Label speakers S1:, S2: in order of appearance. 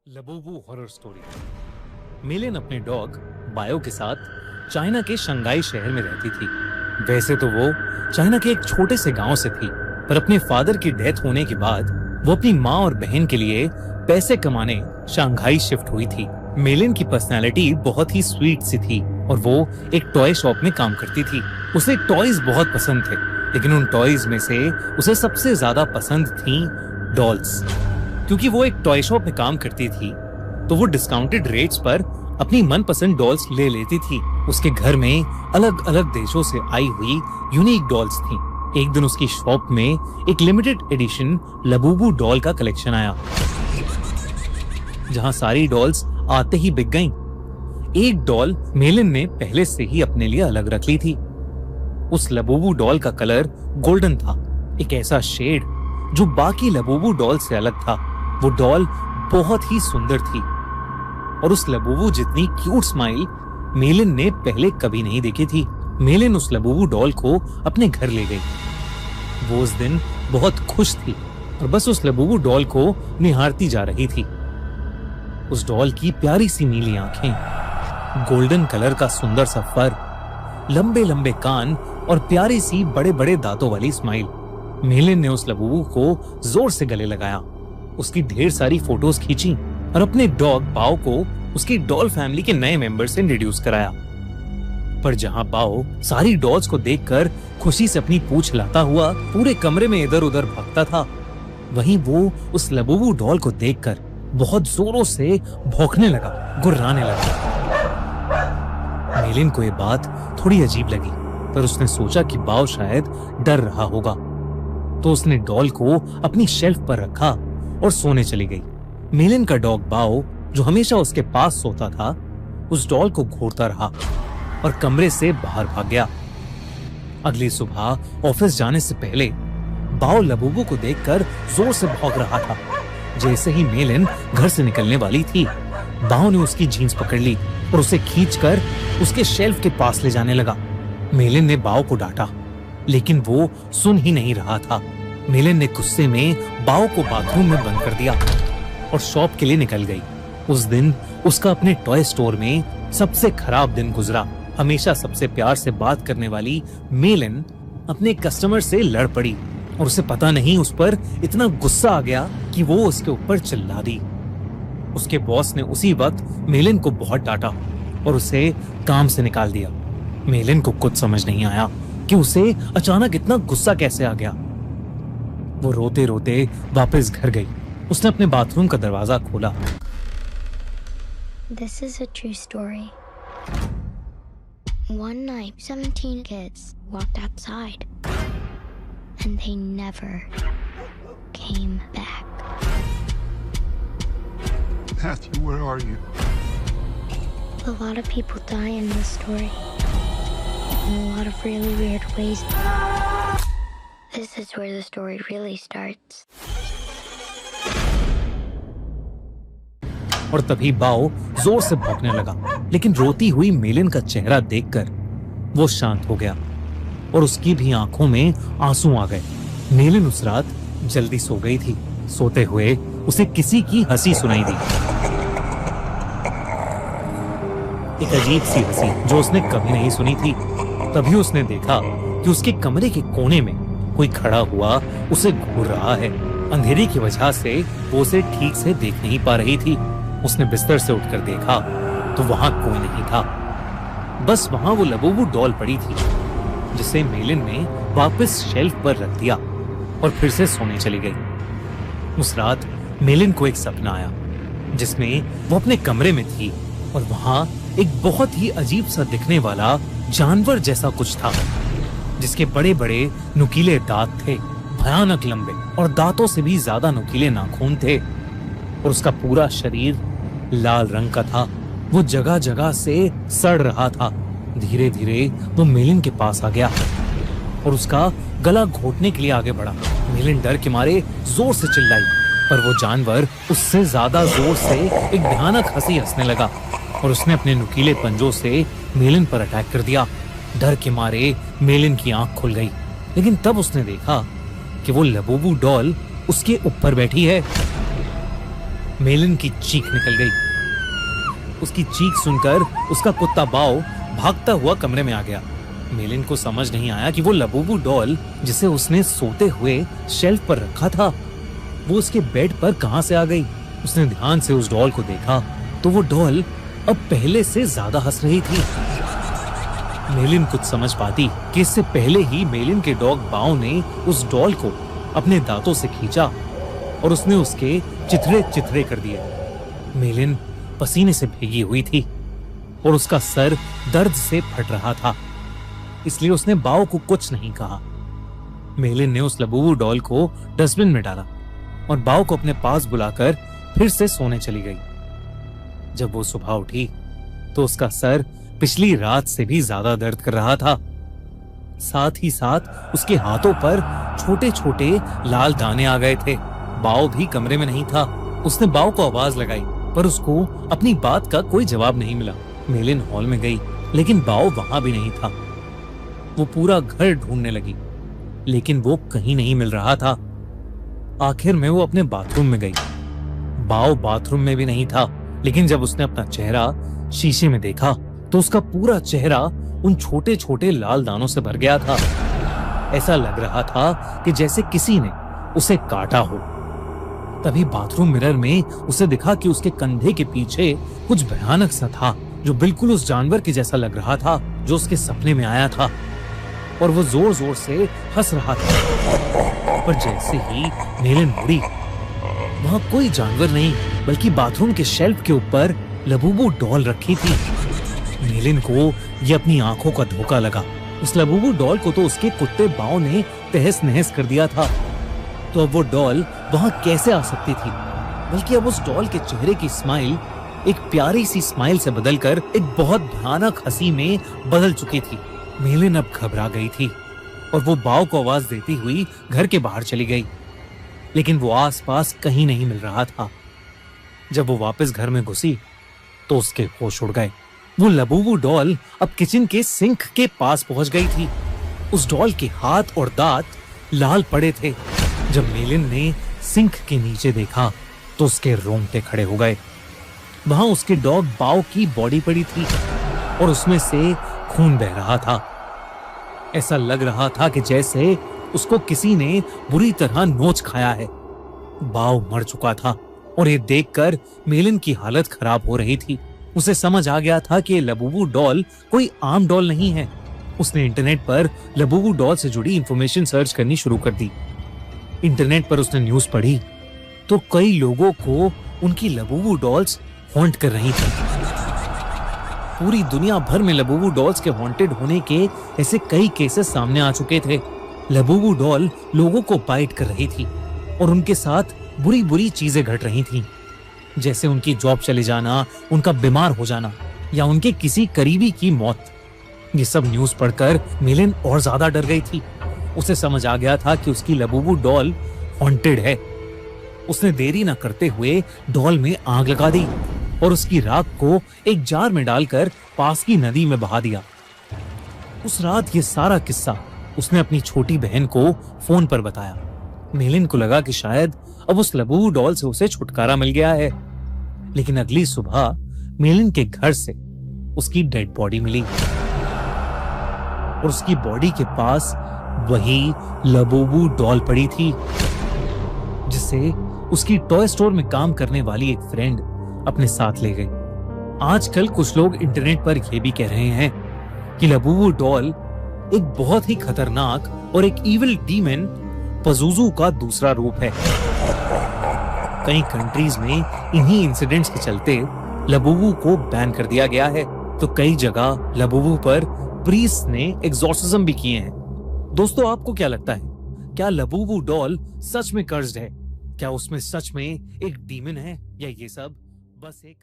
S1: Labubu horror story. मिलिन अपने dog bio के साथ चाइना के शंघाई शहर में रहती थी। वैसे तो वो चाइना के एक छोटे से गांव से थी, पर अपने फादर की डेथ होने के बाद वो अपनी माँ और बहन के लिए पैसे कमाने शंघाई शिफ्ट हुई थी। मिलिन की पर्सनालिटी बहुत ही स्वीट सी थी और वो एक टॉय शॉप में काम करती थी। उसे टॉयज बहुत पसंद थे, लेकिन उन टॉयज में से उसे सबसे ज्यादा पसंद थी डॉल्स। क्योंकि वो एक टॉय शॉप में काम करती थी, तो वो डिस्काउंटेड रेट्स पर अपनी मनपसंद डॉल्स ले लेती थी। उसके घर में अलग अलग देशों से आई हुई यूनिक डॉल्स थी। एक दिन उसकी शॉप में एक लिमिटेड एडिशन लबूबू डॉल का कलेक्शन आया, जहां सारी डॉल्स आते ही बिक गईं। एक डॉल मिलिन ने पहले से ही अपने लिए अलग रख ली थी। उस लबूबू डॉल का कलर गोल्डन था, एक ऐसा शेड जो बाकी लबूबू डॉल से अलग था। वो डॉल बहुत ही सुंदर थी और उस लबूबू जितनी क्यूट स्माइल मिलिन ने पहले कभी नहीं देखी थी। मिलिन उस लबूबू डॉल को अपने घर ले गई। वो उस दिन बहुत खुश थी और बस उस लबूबू डॉल को निहारती जा रही थी। उस डॉल की प्यारी सी नीली आंखें, गोल्डन कलर का सुंदर सा फर, लंबे लंबे कान और प्यारी सी बड़े बड़े दांतों वाली स्माइल। मिलिन ने उस लबूबू को जोर से गले लगाया, उसकी ढेर सारी फोटोज खींची और अपने डॉग बाओ को उसकी डॉल फैमिली के नए मेंबर से इंट्रोड्यूस कराया। पर जहां बाओ सारी डॉल्स को देखकर खुशी से अपनी पूंछ हिलाता हुआ पूरे कमरे में इधर उधर भागता था, वहीं वो उस लबूबू डॉल को देखकर बहुत जोरों से भौंकने लगा, गुर्राने लगा। मिलिन को ये बात थोड़ी अजीब लगी, पर उसने सोचा कि बाओ शायद डर रहा होगा, तो उसने डॉल को अपनी शेल्फ पर रखा और सोने चली गई। मिलिन का डॉग बाओ, जो हमेशा उसके पास सोता था, उस डॉल को घूरता रहा और कमरे से बाहर भाग गया। अगली सुबह ऑफिस जाने से पहले बाओ लबूबू को देखकर जोर से भौंक रहा था। जैसे ही मिलिन घर से निकलने वाली थी, बाओ ने उसकी जीन्स पकड़ ली और उसे खींचकर उसके शेल्फ के पास ले जाने लगा। मिलिन ने बाओ को डांटा, लेकिन वो सुन ही नहीं रहा था। मिलिन ने गुस्से में बाओ को बाथरूम में बंद कर दिया और शॉप के लिए निकल गई। उस दिन उसका अपने टॉय स्टोर में सबसे खराब दिन गुजरा। हमेशा सबसे प्यार से बात करने वाली मिलिन अपने कस्टमर से लड़ पड़ी और उसे पता नहीं उस पर इतना गुस्सा आ गया कि वो उसके ऊपर चिल्ला दी। उसके बॉस ने उसी वक्त मिलिन को बहुत डांटा और उसे काम से निकाल दिया। मिलिन को कुछ समझ नहीं आया कि उसे अचानक इतना गुस्सा कैसे आ गया। वो रोते रोते वापस घर गई। उसने अपने बाथरूम का दरवाजा खोला।
S2: This is a true story. One night, 17 kids walked outside, and they never came back.
S3: Matthew, where are you?
S2: A lot of people die in this story, in a lot of really weird ways. This is where the story really starts.
S1: और तभी बाओ जोर से भौंकने लगा, लेकिन रोती हुई मिलिन का चेहरा देखकर वो शांत हो गया और उसकी भी आंखों में आंसू आ गए। मिलिन उस रात जल्दी सो गई थी। सोते हुए उसे किसी की हंसी सुनाई दी, एक अजीब सी हंसी जो उसने कभी नहीं सुनी थी। तभी उसने देखा कि उसके कमरे के कोने में कोई खड़ा हुआ उसे घूर रहा है। अंधेरे की वजह से वो उसे ठीक से देख नहीं पा रही थी। उसने बिस्तर से उठकर देखा तो वहां कोई नहीं था, बस वहां वो लबूबू डॉल पड़ी थी, जिसे मिलिन ने वापस शेल्फ पर रख दिया और फिर से सोने चली गई। उस रात मिलिन को एक सपना आया, जिसमें वो अपने कमरे में थी और वहां एक बहुत ही अजीब सा दिखने वाला जानवर जैसा कुछ था, जिसके बड़े बड़े नुकीले दांत थे, भयानक लंबे और दांतों से भी ज्यादा नुकीले नाखून थे, और उसका पूरा शरीर लाल रंग का था। वो जगह जगह से सड़ रहा था। धीरे धीरे वो मिलिन के पास आ गया और उसका गला घोटने के लिए आगे बढ़ा। मिलिन डर के मारे जोर से चिल्लाई, पर वो जानवर उससे ज्यादा जोर से एक भयानक हंसी हंसने लगा और उसने अपने नुकीले पंजों से मिलिन पर अटैक कर दिया। डर के मारे मिलिन की आंख खुल गई, लेकिन तब उसने देखा कि वो लबूबू डॉल उसके ऊपर बैठी है। मेलिन की चीख निकल गई। उसकी चीख सुनकर उसका कुत्ता बाओ भागता हुआ कमरे में आ गया। मेलिन को समझ नहीं आया कि वो लबूबू डॉल जिसे उसने सोते हुए शेल्फ पर रखा था, वो उसके बेड पर कहां से आ गई। उसने ध्यान से उस डॉल को देखा तो वो डॉल अब पहले से ज्यादा हंस रही थी। मेलिन कुछ समझ पाती कि इससे पहले ही मेलिन के डॉग बाओ ने उस डॉल को अपने दांतों से खींचा और उसने उसके चिथड़े चिथड़े कर दिए। मेलिन पसीने से भीगी हुई थी और उसका सर दर्द से फट रहा था, इसलिए उसने बाओ को कुछ नहीं कहा। मेलिन ने उस लबूबू डॉल को डस्टबिन में डाला और बाओ को अपने पास बुलाकर फिर से सोने चली गई। जब वो सुबह उठी तो उसका सर पिछली रात से भी ज्यादा दर्द कर रहा था। साथ ही साथ उसके हाथों पर छोटे छोटे लाल दाने आ गए थे। बाओ भी कमरे में नहीं था। उसने बाओ को आवाज लगाई पर उसको अपनी बात का कोई जवाब नहीं मिला। मेलिन हॉल में गई लेकिन बाओ वहां भी नहीं था। वो पूरा घर ढूंढने लगी लेकिन वो कहीं नहीं मिल रहा था। आखिर में वो अपने बाथरूम में गई। बाओ बाथरूम में भी नहीं था, लेकिन जब उसने अपना चेहरा शीशे में देखा तो उसका पूरा चेहरा उन छोटे छोटे लाल दानों से भर गया था। ऐसा लग रहा था कि जैसे किसी ने उसे काटा हो। तभी बाथरूम मिरर में उसे दिखा कि उसके कंधे के पीछे कुछ भयानक सा था जो बिल्कुल उस जानवर के जैसा लग रहा था जो उसके सपने में आया था, और वो जोर जोर से हंस रहा था। पर जैसे ही मेलिन मुड़ी, वहां कोई जानवर नहीं बल्कि बाथरूम के शेल्फ के ऊपर लबूबू डॉल रखी थी। मेलिन को ये अपनी आंखों का धोखा लगा। उस लबूबू डॉल को तो उसके कुत्ते बाओ ने तहस नहस कर दिया था, तो अब वो डॉल वहां कैसे आ सकती थी। बल्कि अब उस डॉल के चेहरे की स्माइल एक प्यारी सी स्माइल से बदलकर एक बहुत भयानक हंसी में बदल चुकी थी। मेलिन अब घबरा गई थी और वो बाओ को आवाज देती हुई घर के बाहर चली गई, लेकिन वो आसपास कहीं नहीं मिल रहा था। जब वो वापस घर में घुसी तो उसके होश उड़ गए। वो लबूबू डॉल अब किचन के सिंक के पास पहुंच गई थी। उस डॉल के हाथ और दांत लाल पड़े थे। जब मेलिन ने सिंक के नीचे देखा तो उसके रोंगटे खड़े हो गए। वहां उसके डॉग बाओ की बॉडी पड़ी थी और उसमें से खून बह रहा था। ऐसा लग रहा था कि जैसे उसको किसी ने बुरी तरह नोच खाया है। बाओ मर चुका था और ये देखकर मेलिन की हालत खराब हो रही थी। उसे समझ आ गया था कि ये लबूबू डॉल कोई आम डॉल नहीं है। उसने इंटरनेट पर लबूबू डॉल से जुड़ी इंफॉर्मेशन सर्च करनी शुरू कर दी। इंटरनेट पर उसने न्यूज़ पढ़ी तो कई लोगों को उनकी लबूबू डॉल्स हॉन्ट कर रही थी। पूरी दुनिया भर में लबूबू डॉल्स के हॉन्टेड होने के ऐसे कई केसेस सामने आ चुके थे। लबूबू डॉल लोगों को बाइट कर रही थी और उनके साथ बुरी बुरी चीजें घट रही थीं, जैसे उनकी जॉब चले जाना, उनका बीमार हो जाना या उनके किसी करीबी की मौत। ये सब न्यूज़ पढ़कर मेलिन और ज्यादा डर गई थी। उसे समझ आ गया था कि उसकी लबूबू डॉल हॉन्टेड है। उसने देरी न करते हुए डॉल में आग लगा दी और उसकी राख को एक जार में डालकर पास की नदी में बहा दिया। उस रात ये सारा किस्सा उसने अपनी छोटी बहन को फोन पर बताया। मेलिन को लगा कि शायद अब उस लबूबू डॉल से उसे छुटकारा मिल गया है, लेकिन अगली सुबह मेलिन के घर से उसकी डेड बॉडी मिली और उसकी बॉडी के पास वही लबूबू डॉल पड़ी थी, जिसे उसकी टॉय स्टोर में काम करने वाली एक फ्रेंड अपने साथ ले गई। आजकल कुछ लोग इंटरनेट पर यह भी कह रहे हैं कि लबूबू डॉल एक बहुत ही खतरनाक और एक इविल डीमन पज़ुज़ू का दूसरा रूप है। कई कंट्रीज में इन्हीं इंसिडेंट्स के चलते लबूबू को बैन कर दिया गया है, तो कई जगह लबूबू पर प्रीस्ट ने एग्जॉर्सिज्म भी किए हैं। दोस्तों, आपको क्या लगता है, क्या लबूबू डॉल सच में कर्स्ड है? क्या उसमें सच में एक डीमन है या ये सब बस एक